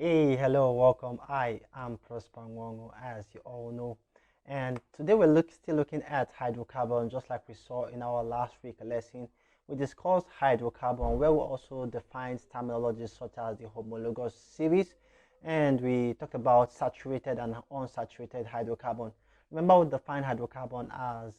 Hey, hello, welcome. I am Prosper Nwangu, as you all know. And today we're still looking at hydrocarbon, just like we saw in our last week lesson. We discussed hydrocarbon, where we also defined terminologies such as the homologous series, and we talked about saturated and unsaturated hydrocarbon. Remember, we defined hydrocarbon as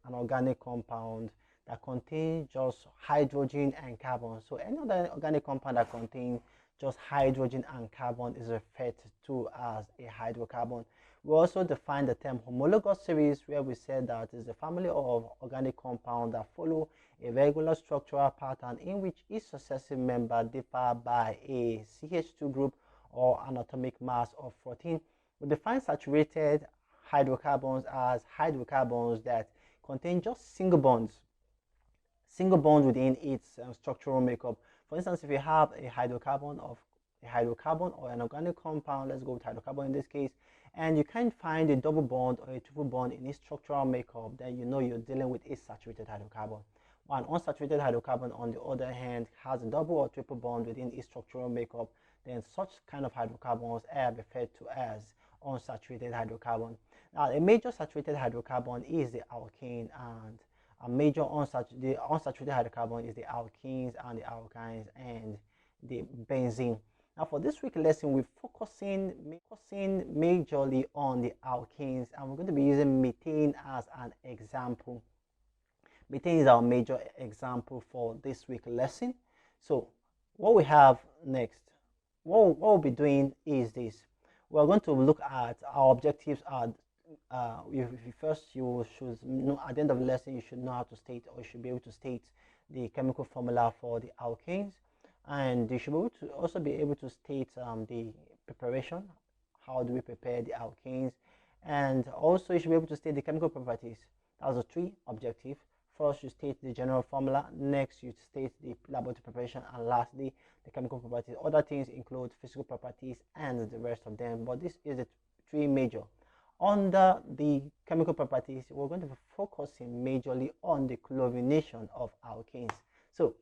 an organic compound that contains just hydrogen and carbon. So any other organic compound that contains just hydrogen and carbon is referred to as a hydrocarbon. We also define the term homologous series, where we said that is a family of organic compounds that follow a regular structural pattern in which each successive member differ by a CH2 group or an atomic mass of 14. We define saturated hydrocarbons as hydrocarbons that contain just single bonds within its structural makeup. For instance, if you have a hydrocarbon or an organic compound, let's go with hydrocarbon in this case, and you can't find a double bond or a triple bond in its structural makeup, then you know you're dealing with a saturated hydrocarbon. While an unsaturated hydrocarbon, on the other hand, has a double or triple bond within its structural makeup, then such kind of hydrocarbons are referred to as unsaturated hydrocarbon. Now, a major saturated hydrocarbon is the alkane, and a major unsaturated hydrocarbon is the alkenes and the alkynes and the benzene. Now for this week lesson, we're focusing majorly on the alkenes, and we're going to be using methane as an example. Methane is our major example for this week lesson. So what we have next, what we'll be doing is this. We're going to look at our objectives are first you should know at the end of the lesson you should know how to state, or you should be able to state the chemical formula for the alkanes, and you should be able to also be able to state the preparation. How do we prepare the alkanes? And also you should be able to state the chemical properties. That's the three objectives. First, you state the general formula. Next, you state the laboratory preparation, and lastly, the chemical properties. Other things include physical properties and the rest of them, but this is the three major. Under the chemical properties, we're going to be focusing majorly on the chlorination of alkanes. So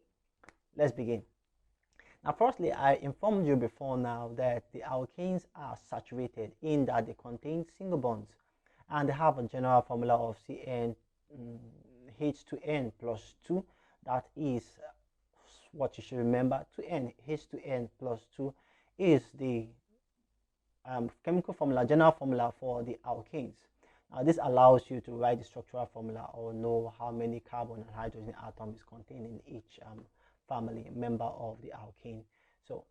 let's begin. Now, firstly, I informed you before now that the alkanes are saturated in that they contain single bonds, and they have a general formula of CN H2N plus 2. That is what you should remember. 2N H2N plus 2 is the chemical formula, general formula for the alkanes. This allows you to write the structural formula or know how many carbon and hydrogen atoms is contained in each family member of the alkane. So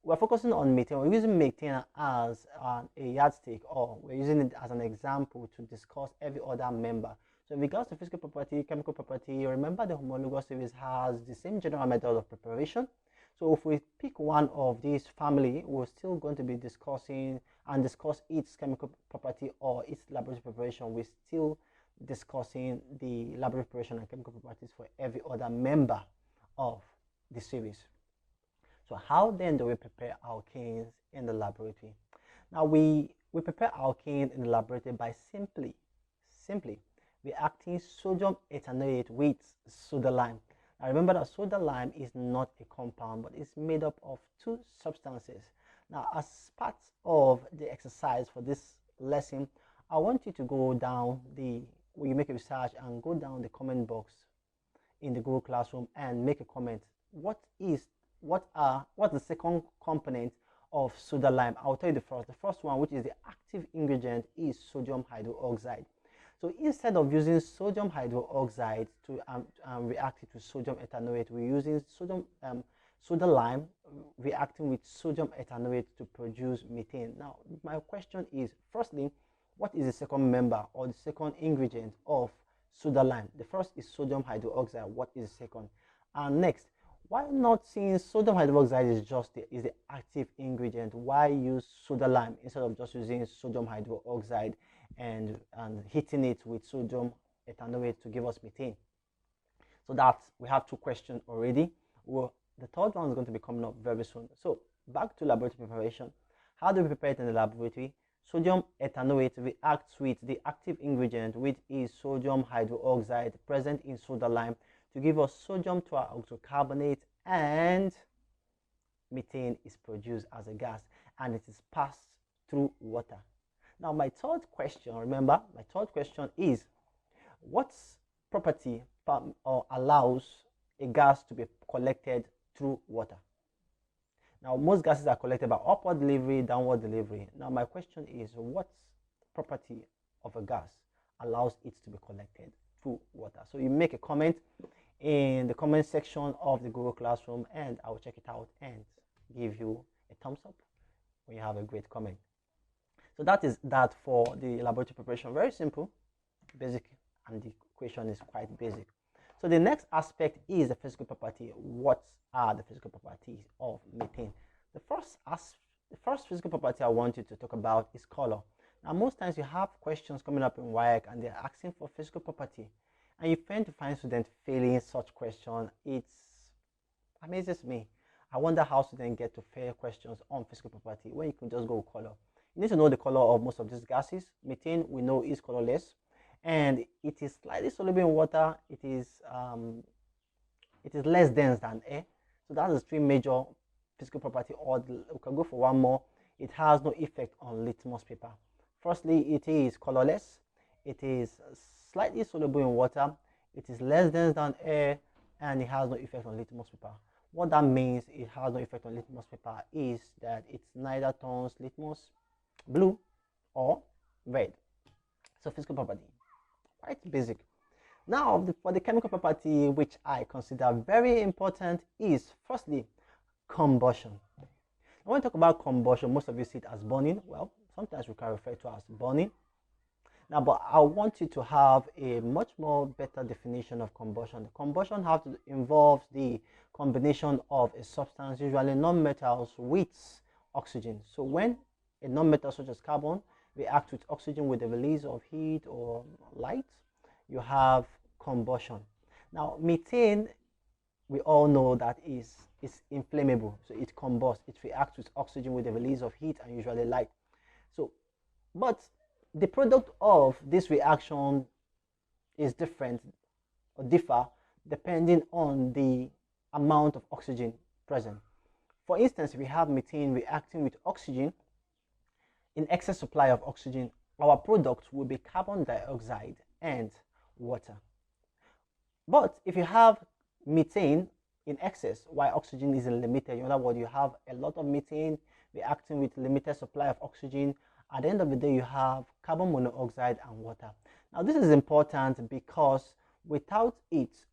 we're focusing on methane. We're using methane as a yardstick, or we're using it as an example to discuss every other member. So in regards to physical property, chemical property, remember the homologous series has the same general method of preparation. So if we pick one of these family, we're still going to be discussing and discuss its chemical property or its laboratory preparation. We're still discussing the laboratory preparation and chemical properties for every other member of the series. So how then do we prepare alkanes in the laboratory? Now we prepare alkane in the laboratory by simply reacting sodium ethanoate with soda lime. Now remember that soda lime is not a compound, but it's made up of two substances. Now as part of the exercise for this lesson, I want you to go down you make a research and go down the comment box in the Google Classroom and make a comment. What's the second component of soda lime? I'll tell you the first. The first one, which is the active ingredient, is sodium hydroxide. So instead of using sodium hydroxide to react it with sodium ethanoate, we're using soda lime reacting with sodium ethanoate to produce methane. Now, my question is, firstly, what is the second member or the second ingredient of soda lime? The first is sodium hydroxide. What is the second? And next, why not, since sodium hydroxide is just the active ingredient, why use soda lime instead of just using sodium hydroxide and heating it with sodium ethanoate to give us methane? So that we have two questions already. Well, the third one is going to be coming up very soon. So back to laboratory preparation. How do we prepare it in the laboratory? Sodium ethanoate reacts with the active ingredient, which is sodium hydroxide present in soda lime, to give us sodium trioxocarbonate and methane is produced as a gas and it is passed through water. Now, my third question, remember, my third question is what property or allows a gas to be collected through water? Now, most gases are collected by upward delivery, downward delivery. Now, my question is what property of a gas allows it to be collected through water? So you make a comment in the comment section of the Google Classroom and I'll check it out and give you a thumbs up when you have a great comment. So that is that for the laboratory preparation. Very simple, basic, and the equation is quite basic. So the next aspect is the physical property. What are the physical properties of methane? The first physical property I want you to talk about is color. Now, most times you have questions coming up in WIAC and they're asking for physical property, and you tend to find students failing such question. It amazes me. I wonder how students get to fail questions on physical property when you can just go with color. You need to know the color of most of these gases. Methane, we know, is colorless, and it is slightly soluble in water. It is less dense than air. So that's the three major physical property. Or we can go for one more. It has no effect on litmus paper. Firstly, it is colorless. It is slightly soluble in water. It is less dense than air, and it has no effect on litmus paper. What that means, it has no effect on litmus paper, is that it neither turns litmus blue or red. So physical property, quite basic. Now, for the chemical property, which I consider very important, is firstly combustion. When we talk about combustion, most of you see it as burning. Well, sometimes we can refer to it as burning. Now, but I want you to have a much more better definition of combustion. Combustion involves the combination of a substance, usually non-metals, with oxygen. So when a non-metal such as carbon reacts with oxygen with the release of heat or light, you have combustion. Now, methane, we all know that is inflammable. So it combusts, it reacts with oxygen with the release of heat and usually light. So, but the product of this reaction is different or differ depending on the amount of oxygen present. For instance, if we have methane reacting with oxygen, in excess supply of oxygen, our product will be carbon dioxide and water. But if you have methane in excess while oxygen is limited, in other words, you have a lot of methane reacting with limited supply of oxygen, at the end of the day, you have carbon monoxide and water. Now, this is important because without these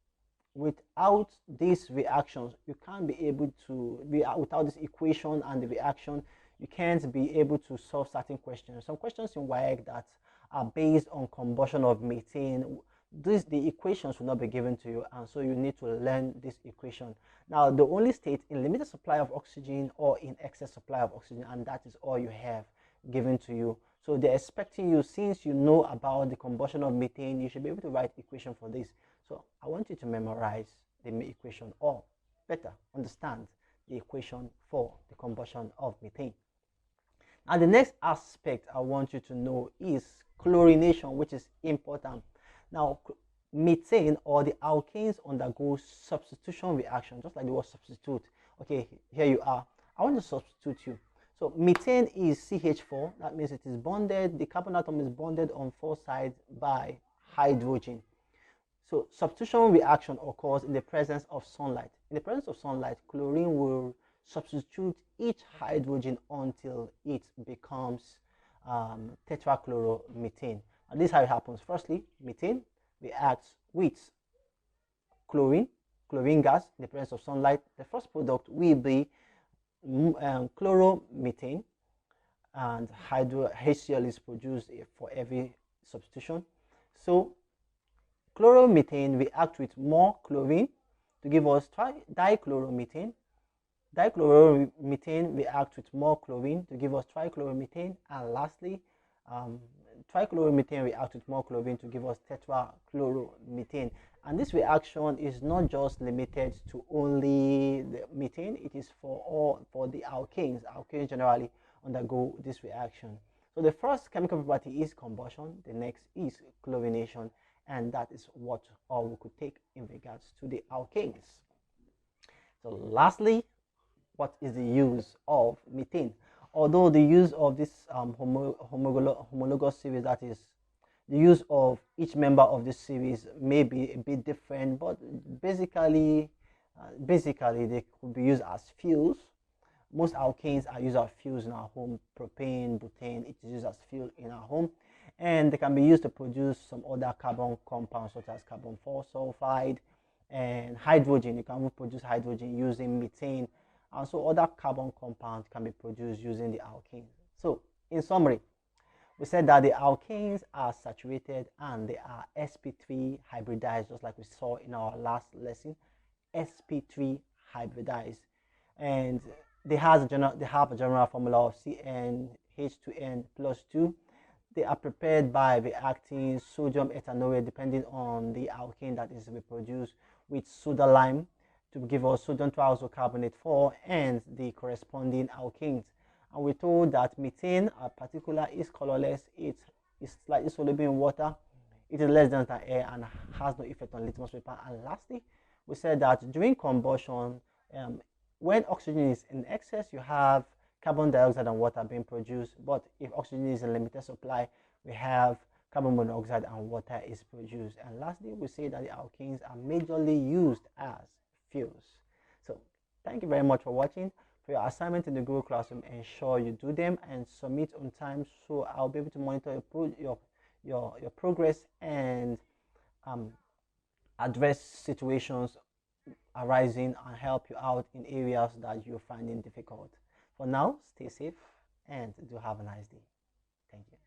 reactions, you can't be able to, without this equation and the reaction, you can't be able to solve certain questions. Some questions in WIAC that are based on combustion of methane, the equations will not be given to you, and so you need to learn this equation. Now, the only state in limited supply of oxygen or in excess supply of oxygen, and that is all you have given to you. So they're expecting you, since you know about the combustion of methane, you should be able to write equation for this. So I want you to memorize the equation, or better understand the equation for the combustion of methane. Now, the next aspect I want you to know is chlorination, which is important. Now, methane or the alkanes undergo substitution reaction, just like the word substitute. Okay, here you are. I want to substitute you. So methane is CH4. That means it is bonded. The carbon atom is bonded on 4 sides by hydrogen. So substitution reaction occurs in the presence of sunlight. In the presence of sunlight, chlorine will substitute each hydrogen until it becomes tetrachloromethane. And this is how it happens. Firstly, methane reacts with chlorine gas in the presence of sunlight. The first product will be chloromethane, and HCl is produced for every substitution. So chloromethane reacts with more chlorine to give us dichloromethane. Dichloromethane reacts with more chlorine to give us trichloromethane, and lastly, trichloromethane reacts with more chlorine to give us tetrachloromethane. And this reaction is not just limited to only the methane, it is for the alkanes. Alkanes generally undergo this reaction. So the first chemical property is combustion, the next is chlorination, and that is what all we could take in regards to the alkanes. So lastly, what is the use of methane. Although the use of this homologous series, that is the use of each member of this series, may be a bit different, but basically they could be used as fuels. Most alkanes are used as fuels in our home. Propane, butane, it is used as fuel in our home, and they can be used to produce some other carbon compounds such as carbon 4 sulfide and hydrogen. You can even produce hydrogen using methane, and so other carbon compounds can be produced using the alkanes. So in summary, we said that the alkanes are saturated and they are sp3 hybridized, just like we saw in our last lesson. sp3 hybridized, and they have a general formula of CnH2n plus 2. They are prepared by reacting sodium ethanoate, depending on the alkane that is reproduced, with soda lime to give us sodium triisobicarbonate 4 and the corresponding alkanes. And we're told that methane, in particular, is colorless. It is slightly soluble in water. It is less dense than air and has no effect on litmus paper. And lastly, we said that during combustion, when oxygen is in excess, you have carbon dioxide and water being produced. But if oxygen is in limited supply, we have carbon monoxide and water is produced. And lastly, we say that the alkanes are majorly used as fuels. So thank you very much for watching. For your assignment in the Google Classroom, ensure you do them and submit on time, so I'll be able to monitor your progress and address situations arising and help you out in areas that you're finding difficult. For now, stay safe and do have a nice day. Thank you.